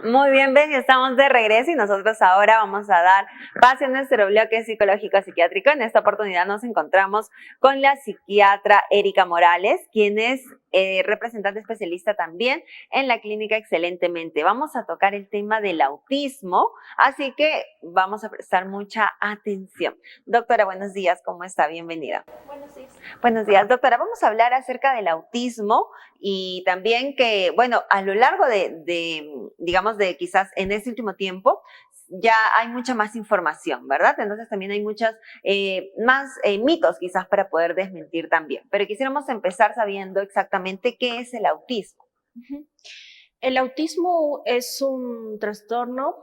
Muy bien, ven, estamos de regreso y nosotros ahora vamos a dar paso a nuestro bloque psicológico-psiquiátrico. En esta oportunidad nos encontramos con la psiquiatra Erika Morales, quien es representante especialista también en la clínica Excelentemente. Vamos a tocar el tema del autismo, así que vamos a prestar mucha atención. Doctora, buenos días, ¿cómo está? Bienvenida. Buenos días. Buenos días, doctora. Vamos a hablar acerca del autismo y también que, bueno, a lo largo digamos, de quizás en este último tiempo, ya hay mucha más información, ¿verdad? Entonces también hay muchos más mitos quizás para poder desmentir también. Pero quisiéramos empezar sabiendo exactamente qué es el autismo. Uh-huh. El autismo es un trastorno,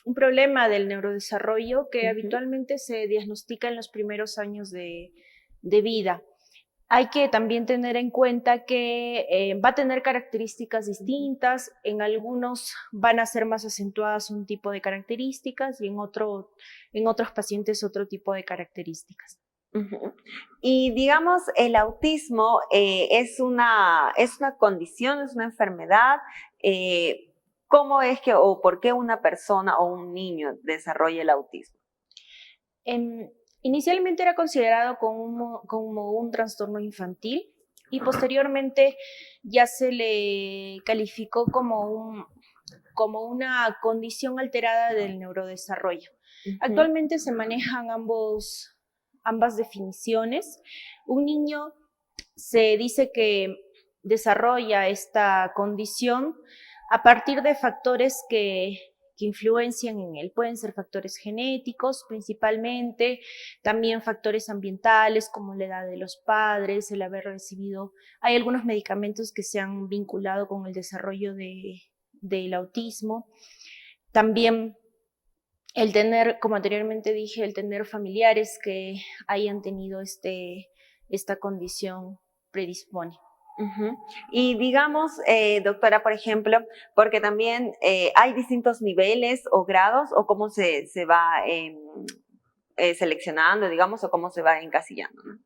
un problema del neurodesarrollo que habitualmente se diagnostica en los primeros años de vida. Hay que también tener en cuenta que va a tener características distintas, en algunos van a ser más acentuadas un tipo de características y en otros pacientes otro tipo de características. Uh-huh. Y digamos, el autismo es una condición, es una enfermedad. ¿Cómo es que o por qué una persona o un niño desarrolla el autismo? Inicialmente era considerado como un trastorno infantil y posteriormente ya se le calificó como una condición alterada del neurodesarrollo. Uh-huh. Actualmente se manejan ambas definiciones. Un niño se dice que desarrolla esta condición a partir de factores que influencian en él. Pueden ser factores genéticos principalmente, también factores ambientales como la edad de los padres, el haber recibido. Hay algunos medicamentos que se han vinculado con el desarrollo del autismo. También el tener, como anteriormente dije, el tener familiares que hayan tenido esta condición predispone. Uh-huh. Y digamos, doctora, por ejemplo, porque también hay distintos niveles o grados, o cómo se va seleccionando, digamos, o cómo se va encasillando, ¿no?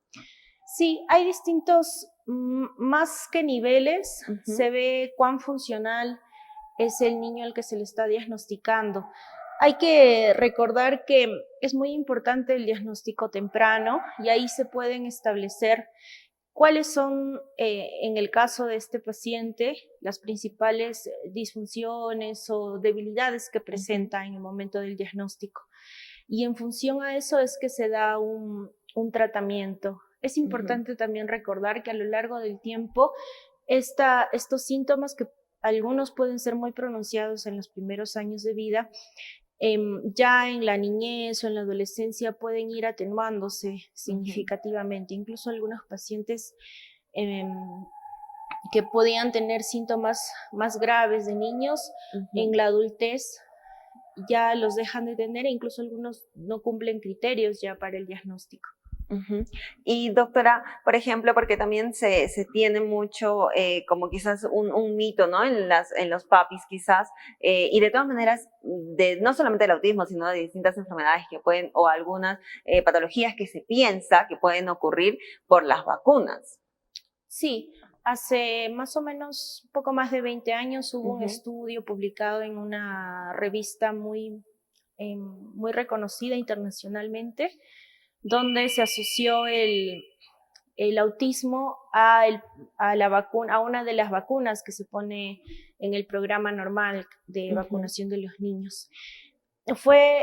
Sí, hay distintos, más que niveles, Uh-huh. se ve cuán funcional es el niño al que se le está diagnosticando. Hay que recordar que es muy importante el diagnóstico temprano y ahí se pueden establecer cuáles son, en el caso de este paciente, las principales disfunciones o debilidades que presenta en el momento del diagnóstico. Y en función a eso es que se da un tratamiento. Es importante también recordar que a lo largo del tiempo, estos síntomas que algunos pueden ser muy pronunciados en los primeros años de vida, ya en la niñez o en la adolescencia pueden ir atenuándose significativamente. Incluso algunos pacientes que podían tener síntomas más graves de niños, en la adultez ya los dejan de tener e incluso algunos no cumplen criterios ya para el diagnóstico. Uh-huh. Y doctora, por ejemplo, porque también se tiene mucho como quizás un mito, ¿no? En los papis quizás, y de todas maneras, no solamente del autismo, sino de distintas enfermedades que pueden, o algunas patologías que se piensa que pueden ocurrir por las vacunas. Sí, hace más o menos poco más de 20 años hubo un estudio publicado en una revista muy reconocida internacionalmente, donde se asoció el autismo a la vacuna, a una de las vacunas que se pone en el programa normal de vacunación de los niños.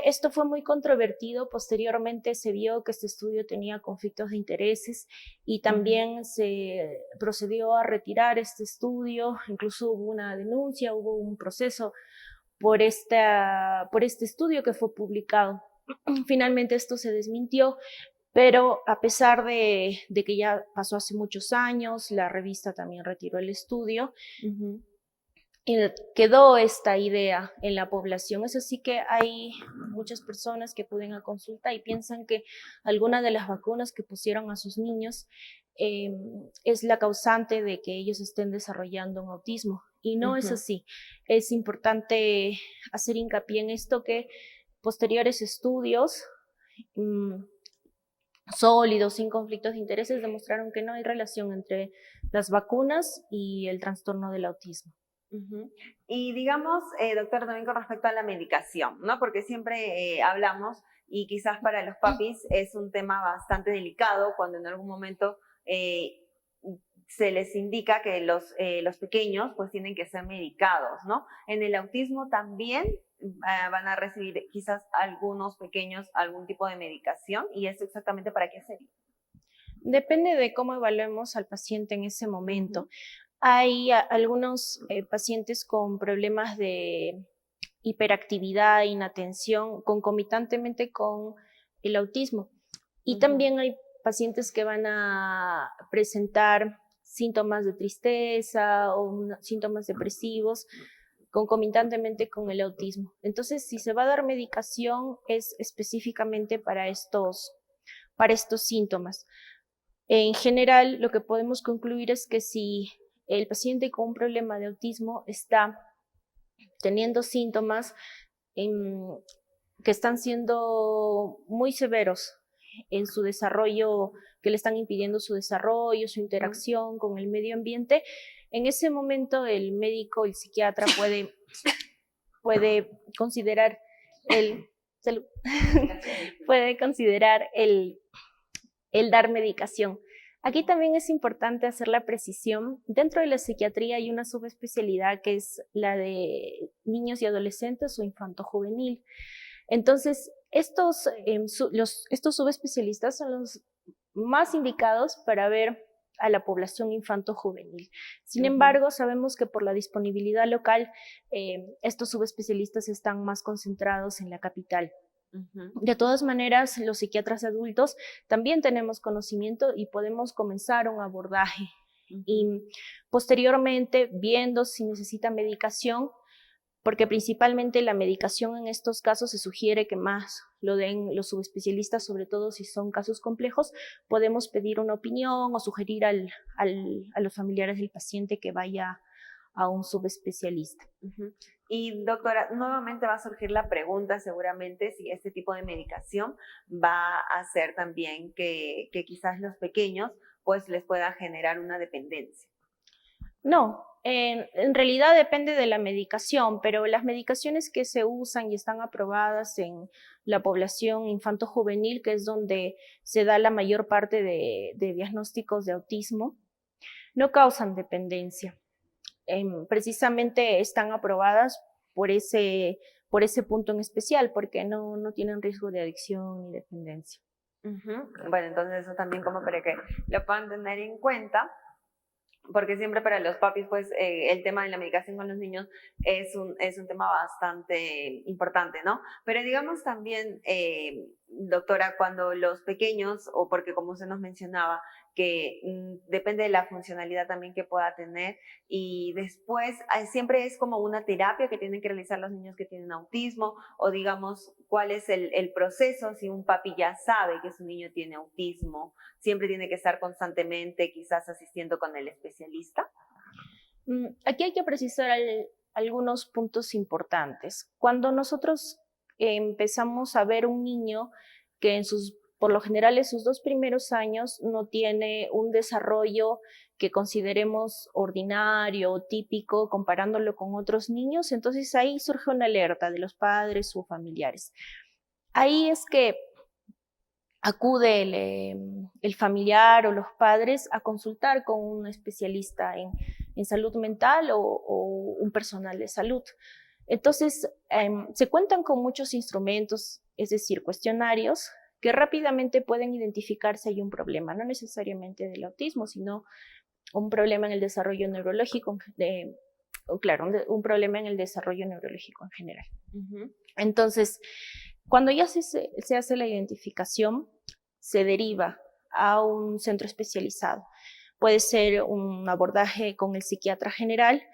Esto fue muy controvertido. Posteriormente se vio que este estudio tenía conflictos de intereses y también se procedió a retirar este estudio. Incluso hubo una denuncia, hubo un proceso por este estudio que fue publicado. Finalmente esto se desmintió, pero a pesar de que ya pasó hace muchos años, la revista también retiró el estudio. Quedó esta idea en la población. Es así que hay muchas personas que acuden a consulta y piensan que alguna de las vacunas que pusieron a sus niños es la causante de que ellos estén desarrollando un autismo. Y no es así. Es importante hacer hincapié en esto, que posteriores estudios sólidos, sin conflictos de intereses, demostraron que no hay relación entre las vacunas y el trastorno del autismo. Ujú. Y digamos, doctor, también con respecto a la medicación, ¿no? Porque siempre hablamos y quizás para los papis es un tema bastante delicado cuando en algún momento eh, se les indica que los pequeños pues tienen que ser medicados, ¿no? En el autismo también van a recibir quizás algunos pequeños algún tipo de medicación y esto exactamente para qué sería. Depende de cómo evaluemos al paciente en ese momento. Hay algunos pacientes con problemas de hiperactividad, inatención, concomitantemente con el autismo. Y también hay pacientes que van a presentar síntomas de tristeza o síntomas depresivos concomitantemente con el autismo. Entonces, si se va a dar medicación, es específicamente para estos síntomas. En general, lo que podemos concluir es que si el paciente con un problema de autismo está teniendo síntomas que están siendo muy severos en su desarrollo, que le están impidiendo su desarrollo, su interacción con el medio ambiente, en ese momento el médico, el psiquiatra puede considerar el, puede considerar el dar medicación. Aquí también es importante hacer la precisión. Dentro de la psiquiatría hay una subespecialidad que es la de niños y adolescentes o infanto-juvenil. Entonces, estos subespecialistas son los más indicados para ver a la población infanto-juvenil. Sin embargo, sabemos que por la disponibilidad local, estos subespecialistas están más concentrados en la capital. De todas maneras, los psiquiatras adultos también tenemos conocimiento y podemos comenzar un abordaje. Y posteriormente, viendo si necesita medicación, porque principalmente la medicación en estos casos se sugiere que más lo den los subespecialistas, sobre todo si son casos complejos, podemos pedir una opinión o sugerir a los familiares del paciente que vaya a un subespecialista. Y doctora, nuevamente va a surgir la pregunta seguramente si este tipo de medicación va a hacer también que quizás los pequeños pues les pueda generar una dependencia. No, en realidad depende de la medicación, pero las medicaciones que se usan y están aprobadas en la población infanto-juvenil, que es donde se da la mayor parte de diagnósticos de autismo, no causan dependencia. Precisamente están aprobadas por ese punto en especial, porque no tienen riesgo de adicción ni dependencia. Bueno, entonces eso también como para que lo puedan tener en cuenta, porque siempre para los papis, pues el tema de la medicación con los niños es un tema bastante importante, ¿no? Pero digamos también, doctora, cuando los pequeños, o porque como usted nos mencionaba, que depende de la funcionalidad también que pueda tener, y después siempre es como una terapia que tienen que realizar los niños que tienen autismo, o digamos, cuál es el proceso si un papi ya sabe que su niño tiene autismo, siempre tiene que estar constantemente quizás asistiendo con el especialista. Aquí hay que precisar algunos puntos importantes. Cuando nosotros empezamos a ver un niño que por lo general en sus 2 primeros años no tiene un desarrollo que consideremos ordinario o típico comparándolo con otros niños, entonces ahí surge una alerta de los padres o familiares. Ahí es que acude el familiar o los padres a consultar con un especialista en salud mental o un personal de salud. Entonces, se cuentan con muchos instrumentos, es decir, cuestionarios, que rápidamente pueden identificar si hay un problema, no necesariamente del autismo, sino un problema en el desarrollo neurológico, un problema en el desarrollo neurológico en general. Entonces, cuando ya se hace la identificación, se deriva a un centro especializado. Puede ser un abordaje con el psiquiatra general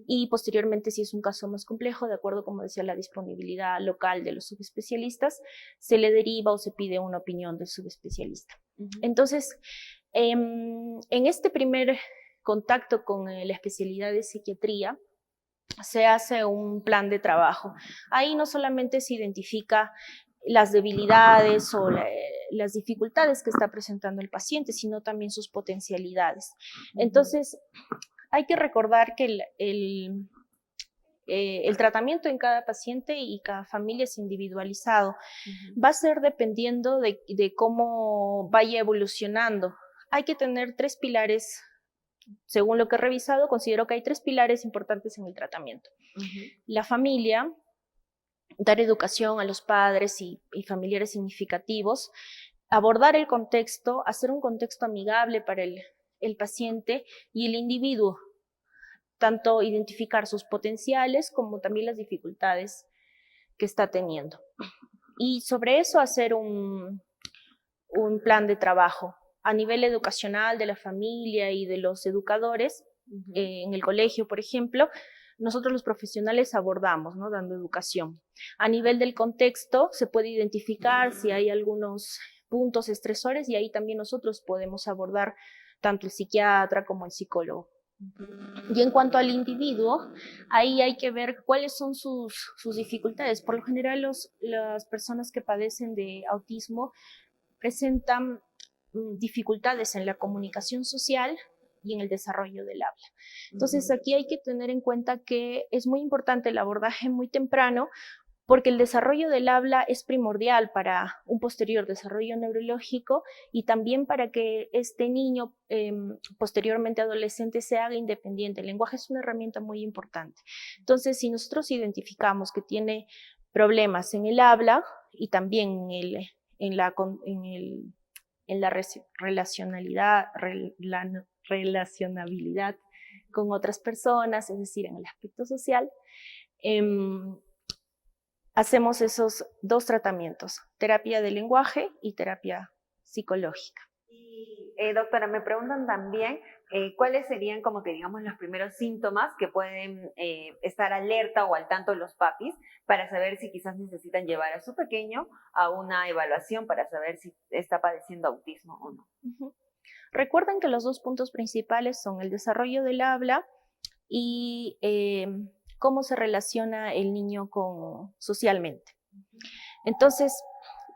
y posteriormente, si es un caso más complejo, de acuerdo, como decía, la disponibilidad local de los subespecialistas, se le deriva o se pide una opinión del subespecialista. Entonces, en este primer contacto con la especialidad de psiquiatría, se hace un plan de trabajo. Ahí no solamente se identifica las debilidades o las dificultades que está presentando el paciente, sino también sus potencialidades. Entonces, hay que recordar que el tratamiento en cada paciente y cada familia es individualizado. Ujú. Va a ser dependiendo de cómo vaya evolucionando. Hay que tener 3 pilares, según lo que he revisado, considero que hay 3 pilares importantes en el tratamiento. Ujú. La familia, dar educación a los padres y familiares significativos, abordar el contexto, hacer un contexto amigable para el paciente y el individuo, tanto identificar sus potenciales como también las dificultades que está teniendo. Y sobre eso hacer un plan de trabajo a nivel educacional de la familia y de los educadores. Ujú. En el colegio, por ejemplo, nosotros los profesionales abordamos, ¿no? Dando educación. A nivel del contexto, se puede identificar si hay algunos puntos estresores y ahí también nosotros podemos abordar tanto el psiquiatra como el psicólogo. Y en cuanto al individuo, ahí hay que ver cuáles son sus dificultades. Por lo general, las personas que padecen de autismo presentan dificultades en la comunicación social y en el desarrollo del habla. Entonces, aquí hay que tener en cuenta que es muy importante el abordaje muy temprano, porque el desarrollo del habla es primordial para un posterior desarrollo neurológico y también para que este niño, posteriormente adolescente, se haga independiente. El lenguaje es una herramienta muy importante. Entonces, si nosotros identificamos que tiene problemas en el habla y también en la relacionalidad, la relacionabilidad con otras personas, es decir, en el aspecto social, hacemos esos 2 tratamientos, terapia de lenguaje y terapia psicológica. Y, doctora, me preguntan también cuáles serían como que digamos los primeros síntomas que pueden estar alerta o al tanto los papis para saber si quizás necesitan llevar a su pequeño a una evaluación para saber si está padeciendo autismo o no. Uh-huh. Recuerden que los 2 puntos principales son el desarrollo del habla y cómo se relaciona el niño socialmente. Entonces,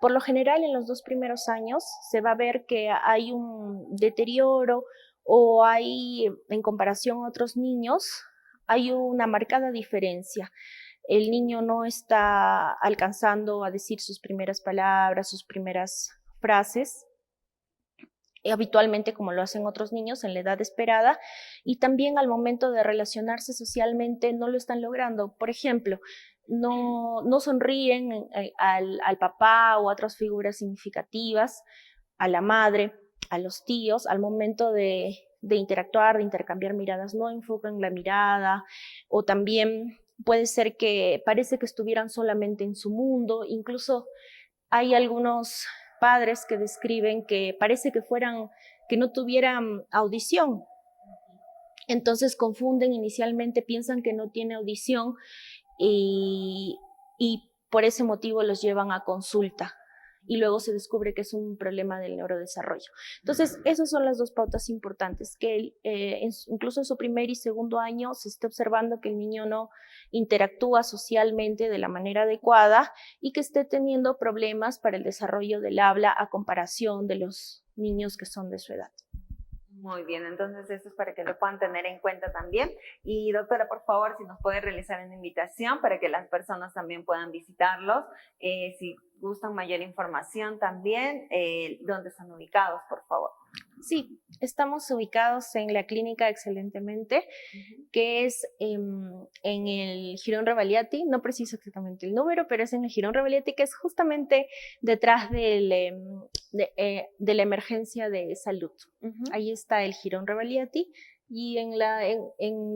por lo general, en los 2 primeros años se va a ver que hay un deterioro o hay, en comparación a otros niños, hay una marcada diferencia. El niño no está alcanzando a decir sus primeras palabras, sus primeras frases, habitualmente como lo hacen otros niños en la edad esperada, y también al momento de relacionarse socialmente no lo están logrando. Por ejemplo, no sonríen al papá o a otras figuras significativas, a la madre, a los tíos, al momento de interactuar, de intercambiar miradas, no enfocan la mirada, o también puede ser que parece que estuvieran solamente en su mundo. Incluso hay algunos padres que describen que parece que no tuvieran audición. Entonces confunden inicialmente, piensan que no tiene audición y por ese motivo los llevan a consulta y luego se descubre que es un problema del neurodesarrollo. Entonces, esas son las 2 pautas importantes, que incluso en su primer y segundo año se esté observando que el niño no interactúa socialmente de la manera adecuada y que esté teniendo problemas para el desarrollo del habla a comparación de los niños que son de su edad. Muy bien, entonces esto es para que lo puedan tener en cuenta también. Y doctora, por favor, si nos puede realizar una invitación para que las personas también puedan visitarlos, si gustan mayor información también, ¿dónde están ubicados, por favor? Sí, estamos ubicados en la clínica Excelentemente, que es en el Jirón Ravaliati, no preciso exactamente el número, pero es en el Jirón Ravaliati, que es justamente detrás de la emergencia de salud. Ahí está el Jirón Ravaliati y en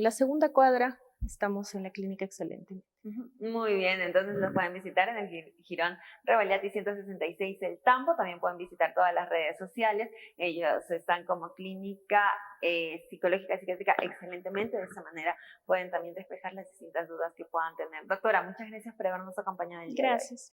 la segunda cuadra estamos en la clínica Excelente. Muy bien, entonces los pueden visitar en el Jirón Ravaliati 166 del Tambo. También pueden visitar todas las redes sociales. Ellos están como clínica psicológica, psiquiátrica Excelentemente. De esa manera pueden también despejar las distintas dudas que puedan tener. Doctora, muchas gracias por habernos acompañado el día de hoy. Gracias.